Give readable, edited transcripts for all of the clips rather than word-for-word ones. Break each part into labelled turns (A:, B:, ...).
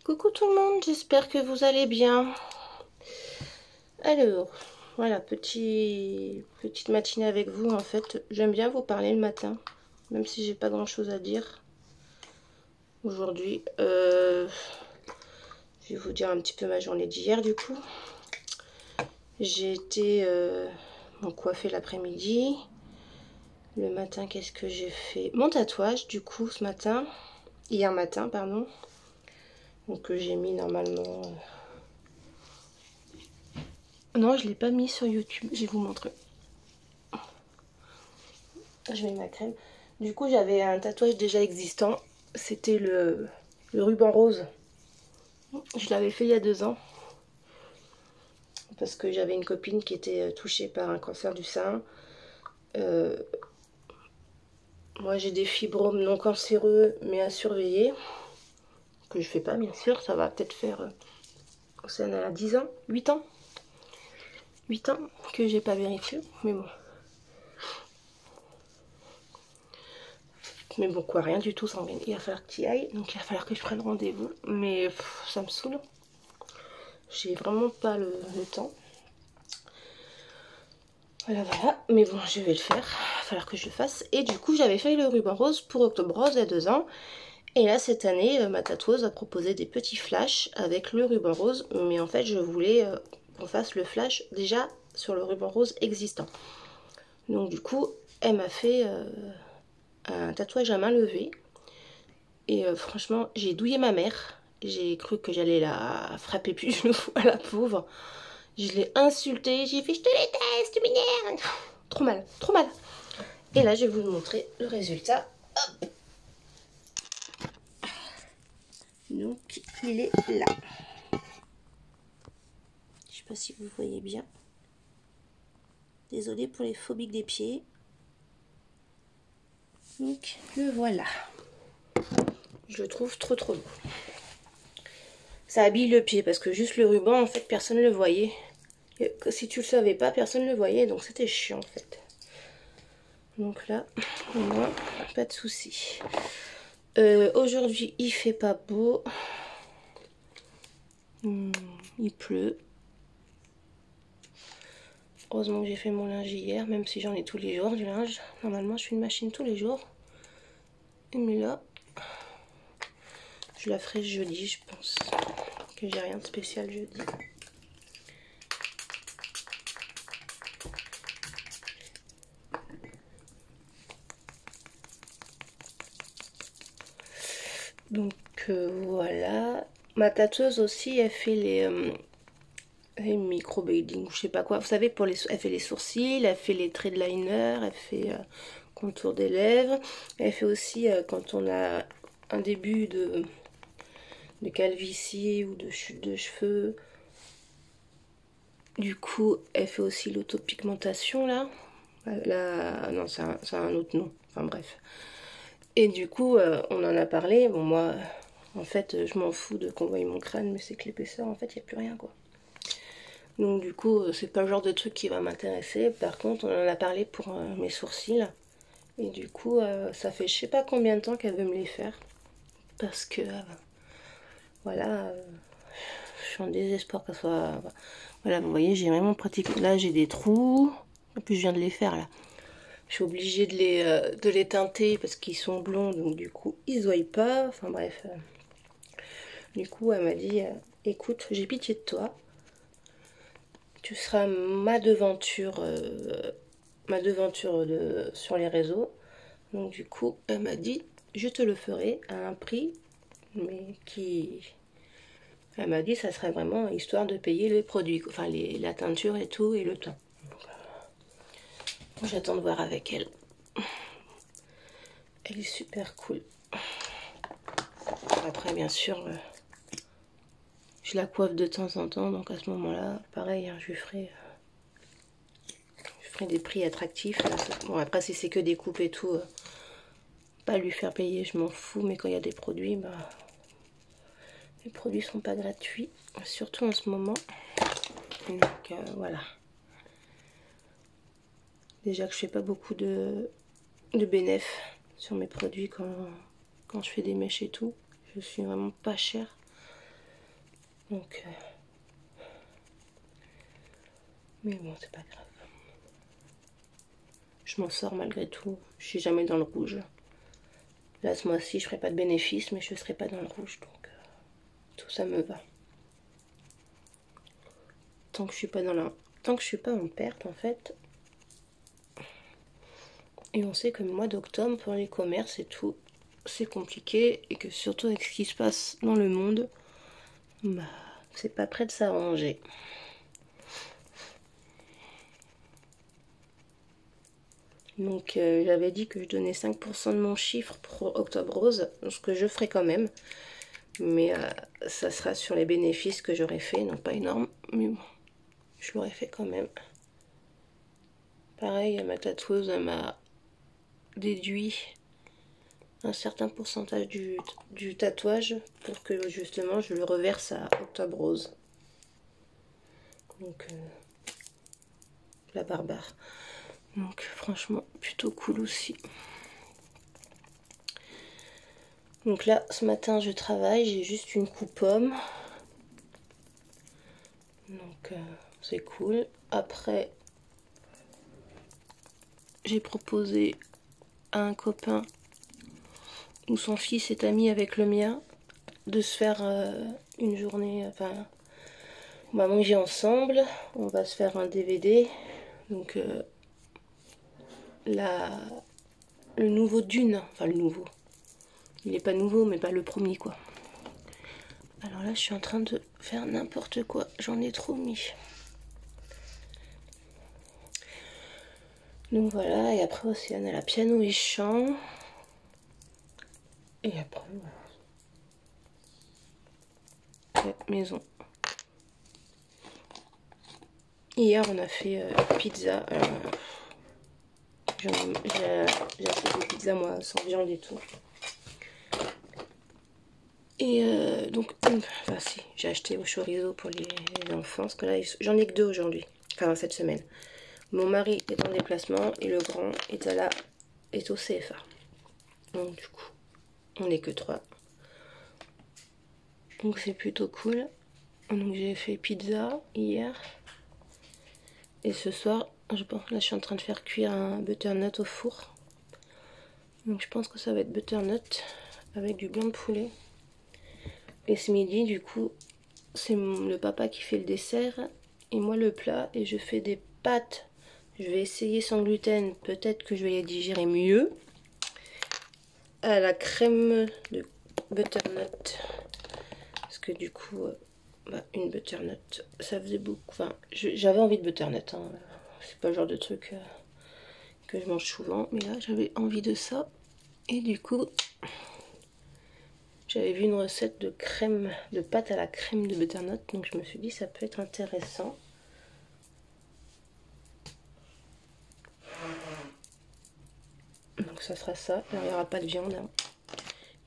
A: Coucou tout le monde, j'espère que vous allez bien. Alors, voilà, petite matinée avec vous. En fait, j'aime bien vous parler le matin, même si j'ai pas grand chose à dire aujourd'hui. Je vais vous dire un petit peu ma journée d'hier du coup. J'ai été coiffée l'après-midi. Le matin, qu'est-ce que j'ai fait? Mon tatouage du coup ce matin, hier matin pardon. Donc j'ai mis normalement... Non, je l'ai pas mis sur YouTube, je vais vous montrer. Je mets ma crème. Du coup, j'avais un tatouage déjà existant. C'était le ruban rose. Je l'avais fait il y a 2 ans. Parce que j'avais une copine qui était touchée par un cancer du sein. Moi, j'ai des fibromes non cancéreux, mais à surveiller. Que je fais pas, bien sûr. Ça va peut-être faire... ça en a 10 ans, 8 ans. 8 ans que j'ai pas vérifié. Mais bon. Mais bon, quoi, rien du tout, ça il va falloir que tu y ailles. Donc, il va falloir que je prenne rendez-vous. Mais ça me saoule. J'ai vraiment pas le temps. Voilà, voilà. Mais bon, je vais le faire. Il va falloir que je le fasse. Et du coup, j'avais fait le ruban rose pour Octobre Rose il y a 2 ans. Et là, cette année, ma tatoueuse a proposé des petits flashs avec le ruban rose. Mais en fait, je voulais qu'on fasse le flash déjà sur le ruban rose existant. Donc du coup, elle m'a fait un tatouage à main levée. Et franchement, j'ai douillé ma mère. J'ai cru que j'allais la frapper plus d'une fois, la pauvre. Je l'ai insultée. J'ai fait « je te déteste, tu m'énerves ». Trop mal, trop mal. Et là, je vais vous montrer le résultat. Hop. Donc, il est là. Je sais pas si vous voyez bien. Désolée pour les phobiques des pieds. Donc, le voilà. Je le trouve trop trop beau. Ça habille le pied parce que juste le ruban, en fait, personne ne le voyait. Si tu le savais pas, personne ne le voyait, donc c'était chiant en fait. Donc là, au moins, pas de souci. Aujourd'hui, il fait pas beau. Il pleut. Heureusement que j'ai fait mon linge hier, même si j'en ai tous les jours du linge. Normalement, je fais une machine tous les jours. Mais là, je la ferai jeudi, je pense. Que j'ai rien de spécial jeudi. Donc voilà. Ma tatoueuse aussi, elle fait les micro-blading, je sais pas quoi. Vous savez, elle fait les sourcils, elle fait les traits de liner, elle fait contour des lèvres. Elle fait aussi quand on a un début de calvitie ou de chute de cheveux. Du coup, elle fait aussi l'autopigmentation là. Non, c'est un autre nom. Enfin bref. Et du coup, on en a parlé. Bon, moi, en fait, je m'en fous de qu'on voie mon crâne, mais c'est que l'épaisseur, en fait, il n'y a plus rien, quoi. Donc, du coup, c'est pas le genre de truc qui va m'intéresser. Par contre, on en a parlé pour mes sourcils. Et du coup, ça fait je sais pas combien de temps qu'elle veut me les faire. Parce que, voilà, je suis en désespoir qu'elle soit... Voilà, vous voyez, j'ai vraiment pratiqué... Là, j'ai des trous. En plus, je viens de les faire, là. Je suis obligée de les teinter parce qu'ils sont blonds, donc du coup, ils se voient pas. Enfin bref. Du coup, elle m'a dit, écoute, j'ai pitié de toi. Tu seras ma devanture sur les réseaux. Donc du coup, elle m'a dit, je te le ferai à un prix, mais qui... Elle m'a dit, ça serait vraiment histoire de payer les produits, enfin la teinture et tout, et le temps. J'attends de voir avec elle. Elle est super cool. Après, bien sûr, je la coiffe de temps en temps, donc à ce moment-là, pareil, hein, je ferai des prix attractifs. Bon, après, si c'est que des coupes et tout, pas lui faire payer, je m'en fous, mais quand il y a des produits, bah, les produits sont pas gratuits, surtout en ce moment. Donc, voilà. Déjà que je fais pas beaucoup de bénéfices sur mes produits quand je fais des mèches et tout. Je suis vraiment pas chère. Donc, mais bon, c'est pas grave. Je m'en sors malgré tout. Je suis jamais dans le rouge. Là, ce mois-ci, je ferai pas de bénéfice, mais je serai pas dans le rouge. Donc, tout ça me va. Tant que je suis pas dans la... Tant que je suis pas en perte, en fait. Et on sait que le mois d'octobre, pour les commerces et tout, c'est compliqué. Et que surtout avec ce qui se passe dans le monde, bah, c'est pas prêt de s'arranger. Donc j'avais dit que je donnais 5% de mon chiffre pour Octobre Rose, ce que je ferai quand même. Mais ça sera sur les bénéfices que j'aurais fait, non pas énorme, mais bon, je l'aurais fait quand même. Pareil, ma tatoueuse m'a déduit un certain pourcentage du tatouage pour que justement je le reverse à Octobre Rose. Donc la barbare. Donc franchement plutôt cool aussi. Donc là ce matin je travaille, j'ai juste une coupe pomme. Donc c'est cool. Après j'ai proposé à un copain où son fils est ami avec le mien de se faire une journée, enfin on va manger ensemble, on va se faire un DVD. Donc le nouveau Dune, enfin le nouveau, il est pas nouveau mais pas le premier quoi. Alors là je suis en train de faire n'importe quoi, j'en ai trop mis. Donc voilà, et après aussi on a la piano et chant. Et après voilà. Maison. Hier on a fait pizza. J'ai acheté des pizzas moi sans viande et tout. Et donc, enfin si, j'ai acheté au chorizo pour les enfants, parce que là j'en ai que 2 aujourd'hui, enfin cette semaine. Mon mari est en déplacement et le grand est au CFA. Donc du coup, on n'est que 3. Donc c'est plutôt cool. Donc j'ai fait pizza hier. Et ce soir, je pense, là je suis en train de faire cuire un butternut au four. Donc je pense que ça va être butternut avec du blanc de poulet. Et ce midi, du coup, c'est le papa qui fait le dessert et moi le plat. Et je fais des pâtes. Je vais essayer sans gluten, peut-être que je vais les digérer mieux. À la crème de butternut. Parce que du coup, une butternut, ça faisait beaucoup. Enfin, j'avais envie de butternut. Hein. C'est pas le genre de truc que je mange souvent. Mais là, j'avais envie de ça. Et du coup, j'avais vu une recette de crème, de pâte à la crème de butternut. Donc je me suis dit, ça peut être intéressant. Donc ça sera ça. Alors, il n'y aura pas de viande. Hein.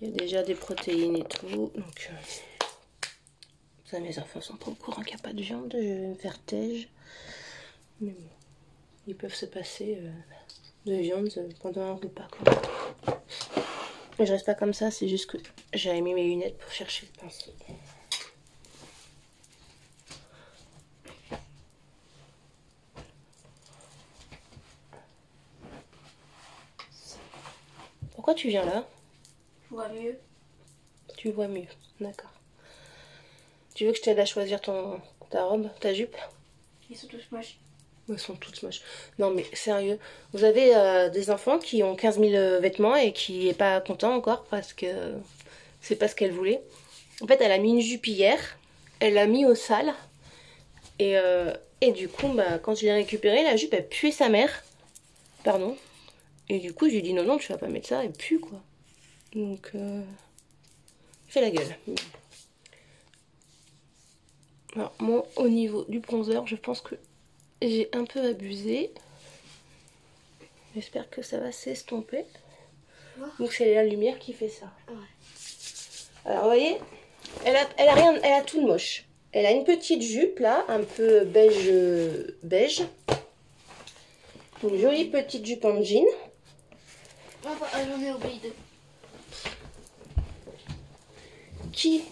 A: Il y a déjà des protéines et tout. Donc ça, mes enfants sont pas au courant qu'il n'y a pas de viande. Je vais me faire tège. Mais bon, ils peuvent se passer de viande pendant un repas. Quoi. Je reste pas comme ça, c'est juste que j'avais mis mes lunettes pour chercher le pinceau. Pourquoi tu viens là?
B: Je vois mieux.
A: Tu vois mieux, d'accord. Tu veux que je t'aide à choisir ta robe, ta jupe?
B: Ils sont tous moches.
A: Ils sont toutes moches. Non mais sérieux, vous avez des enfants qui ont 15 000 vêtements et qui n'est pas content encore parce que c'est pas ce qu'elle voulait. En fait, elle a mis une jupe hier, elle l'a mis au sale et du coup, quand je l'ai récupérée, la jupe elle puait sa mère. Pardon. Et du coup, je lui ai dit non, tu vas pas mettre ça, elle pue quoi. Donc, fait la gueule. Alors, moi, au niveau du bronzer, je pense que j'ai un peu abusé. J'espère que ça va s'estomper. Donc, c'est la lumière qui fait ça.
B: Ouais.
A: Alors, vous voyez, elle a rien, elle a tout de moche. Elle a une petite jupe là, un peu beige. Une jolie petite jupe en jean.
B: Enfin, j'en ai oublié deux.
A: Qui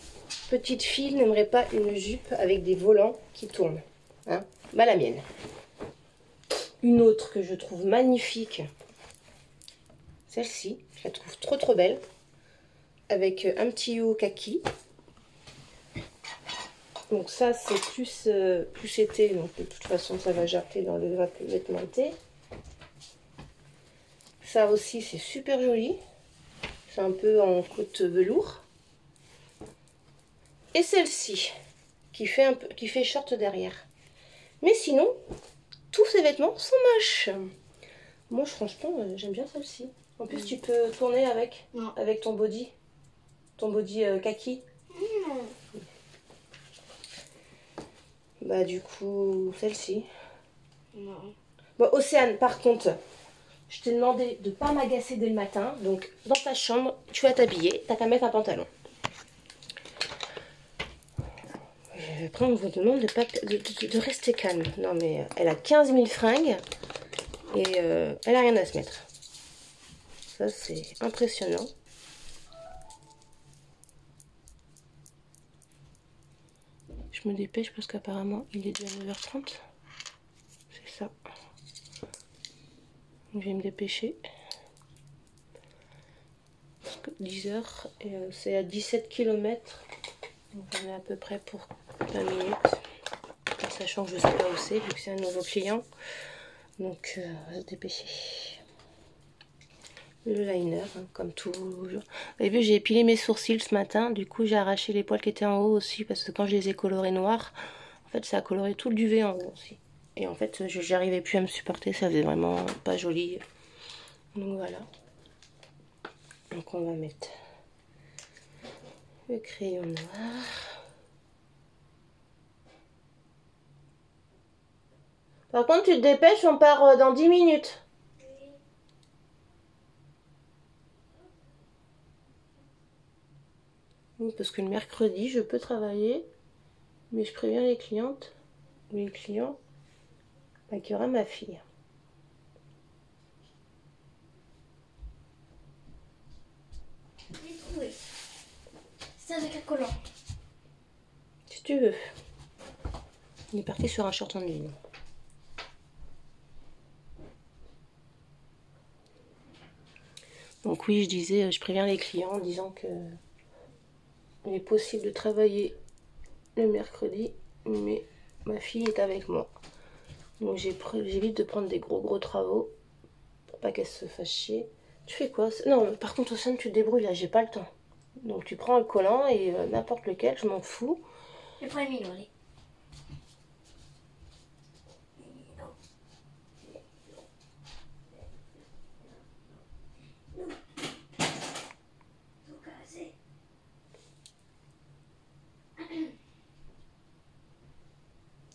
A: petite fille n'aimerait pas une jupe avec des volants qui tournent. Hein? Bah la mienne. Une autre que je trouve magnifique. Celle-ci, je la trouve trop trop belle. Avec un petit haut kaki. Donc ça c'est plus été. Donc de toute façon ça va jarter dans le vêtement été. Ça aussi c'est super joli. C'est un peu en côte velours. Et celle-ci qui fait short derrière. Mais sinon, tous ces vêtements sont moches. Moi franchement j'aime bien celle-ci. En plus tu peux tourner avec ton body. Ton body kaki. Bah du coup celle-ci.
B: Non.
A: Bon Océane par contre. Je t'ai demandé de ne pas m'agacer dès le matin. Donc, dans ta chambre, tu vas t'habiller. T'as qu'à mettre un pantalon. Après, on vous demande de rester calme. Non, mais elle a 15 000 fringues. Et elle a rien à se mettre. Ça, c'est impressionnant. Je me dépêche parce qu'apparemment, il est déjà 9h30. C'est ça. Je vais me dépêcher. 10h et c'est à 17 km. Donc on est à peu près pour 20 minutes. Sachant que je ne sais pas où c'est, vu que c'est un nouveau client. Donc on va se dépêcher. Le liner, hein, comme toujours. Vous avez vu, j'ai épilé mes sourcils ce matin. Du coup, j'ai arraché les poils qui étaient en haut aussi. Parce que quand je les ai colorés noirs, en fait, ça a coloré tout le duvet en haut aussi. Et en fait, je n'arrivais plus à me supporter. Ça faisait vraiment pas joli. Donc voilà. Donc on va mettre le crayon noir. Par contre, tu te dépêches, on part dans 10 minutes. Oui, parce que le mercredi, je peux travailler, mais je préviens les clientes ou les clients qu'il y aura ma fille.
B: J'ai trouvé. C'est avec un collant.
A: Si tu veux. Il est parti sur un short en jean. Donc oui, je disais, je préviens les clients en disant que il est possible de travailler le mercredi, mais ma fille est avec moi. Donc j'évite de prendre des gros travaux pour pas qu'elle se fasse chier. Tu fais quoi? Non, par contre, Océane, tu te débrouilles là, j'ai pas le temps. Donc tu prends le collant et n'importe lequel, je m'en fous.
B: Je prends les mignons, allez.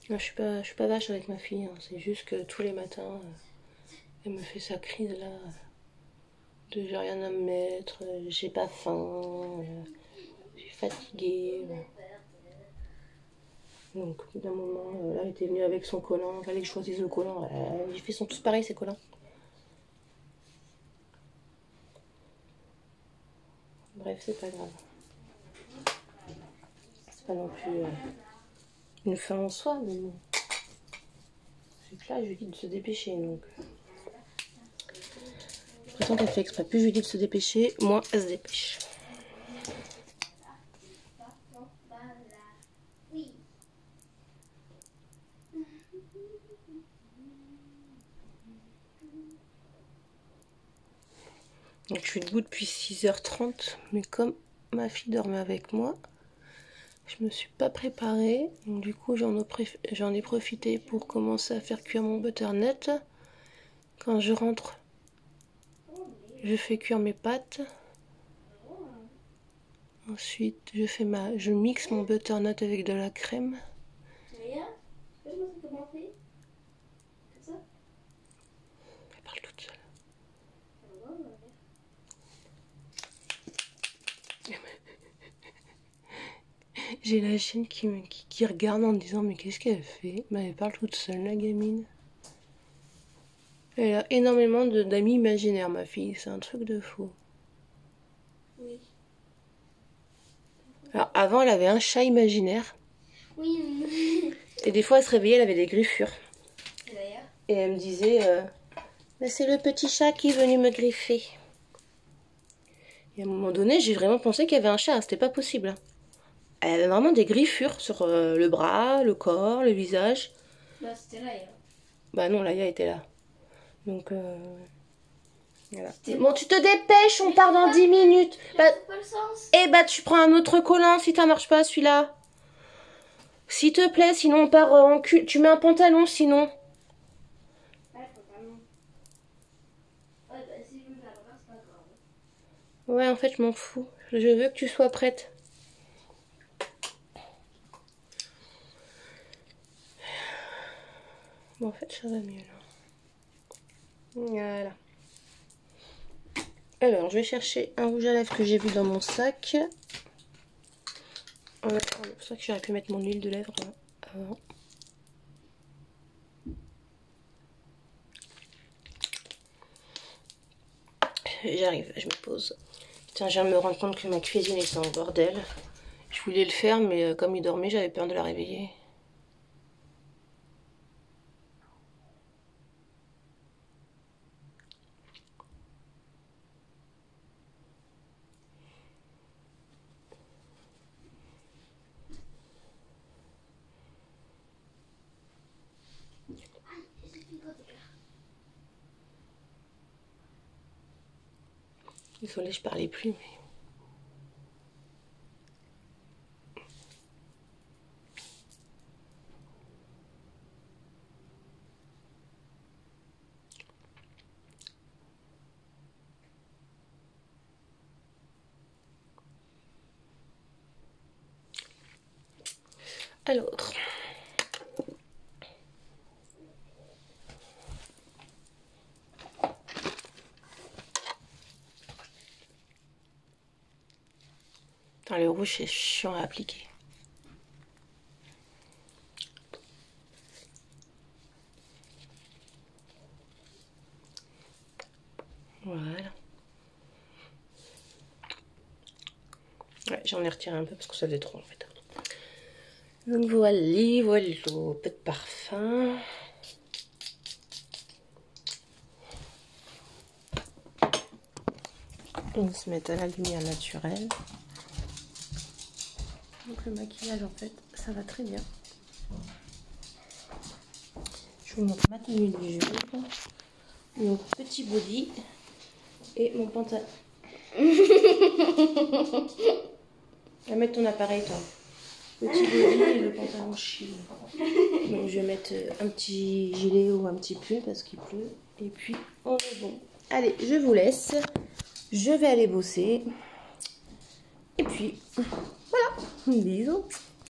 A: Non, je suis pas vache avec ma fille, hein. C'est juste que tous les matins, elle me fait sa crise là. De j'ai rien à me mettre, j'ai pas faim, je suis fatiguée. Donc au bout d'un moment, là elle était venue avec son collant, il fallait que je choisisse le collant. Ils sont tous pareils ces collants. Bref, c'est pas grave. C'est pas non plus une fin en soi, mais bon. C'est que là, je lui dis de se dépêcher, donc. J'ai l'impression qu'elle fait exprès. Plus je lui dis de se dépêcher, moins elle se dépêche. Donc je suis debout depuis 6h30, mais comme ma fille dormait avec moi, je me suis pas préparée. Donc du coup j'en ai profité pour commencer à faire cuire mon butternut. Quand je rentre, je fais cuire mes pâtes. Ensuite je mixe mon butternut avec de la crème.
B: Regarde, fais-moi ça comment on fait. Comme ça.
A: Elle parle toute seule. J'ai la chienne qui regarde en me disant mais qu'est-ce qu'elle fait? Mais elle parle toute seule, la gamine. Elle a énormément d'amis imaginaires, ma fille. C'est un truc de fou.
B: Oui.
A: Alors avant, elle avait un chat imaginaire.
B: Oui.
A: Et des fois, elle se réveillait, elle avait des griffures.
B: Et d'ailleurs.
A: Et elle me disait, mais c'est le petit chat qui est venu me griffer. Et à un moment donné, j'ai vraiment pensé qu'il y avait un chat, c'était pas possible. Hein. Elle avait vraiment des griffures sur le bras, le corps, le visage.
B: Bah, c'était là, hier.
A: Bah non, Laïa était là. Donc, voilà. Bon, tu te dépêches, on part dans 10 minutes. Bah,
B: Pas le sens.
A: eh bah, tu prends un autre collant si ça marche pas, celui-là. S'il te plaît, sinon on part en cul. Tu mets un pantalon, sinon.
B: Ouais, totalement. Ouais, bah, si je me fais la reverse, c'est pas grave.
A: Ouais, en fait, je m'en fous. Je veux que tu sois prête. Bon, en fait, ça va mieux, là. Voilà. Alors, je vais chercher un rouge à lèvres que j'ai vu dans mon sac. C'est pour ça que j'aurais pu mettre mon huile de lèvres avant. J'arrive, je me pose. Tiens, je viens de me rendre compte que ma cuisine est en bordel. Je voulais le faire, mais comme il dormait, j'avais peur de la réveiller. Désolée, je parlais plus, mais... À l'autre. Putain, le rouge, c'est chiant à appliquer. Voilà. Ouais, j'en ai retiré un peu parce que ça faisait trop en fait. Donc voilà, un peu de parfum. On se met à la lumière naturelle. Donc le maquillage en fait, ça va très bien. Je vous montre ma tenue du jour. Mon petit body et mon pantalon. Va mettre ton appareil toi. Petit body et le pantalon chill. Donc je vais mettre un petit gilet ou un petit pull parce qu'il pleut. Et puis on est bon. Allez, je vous laisse. Je vais aller bosser. Et puis voilà. Bisous.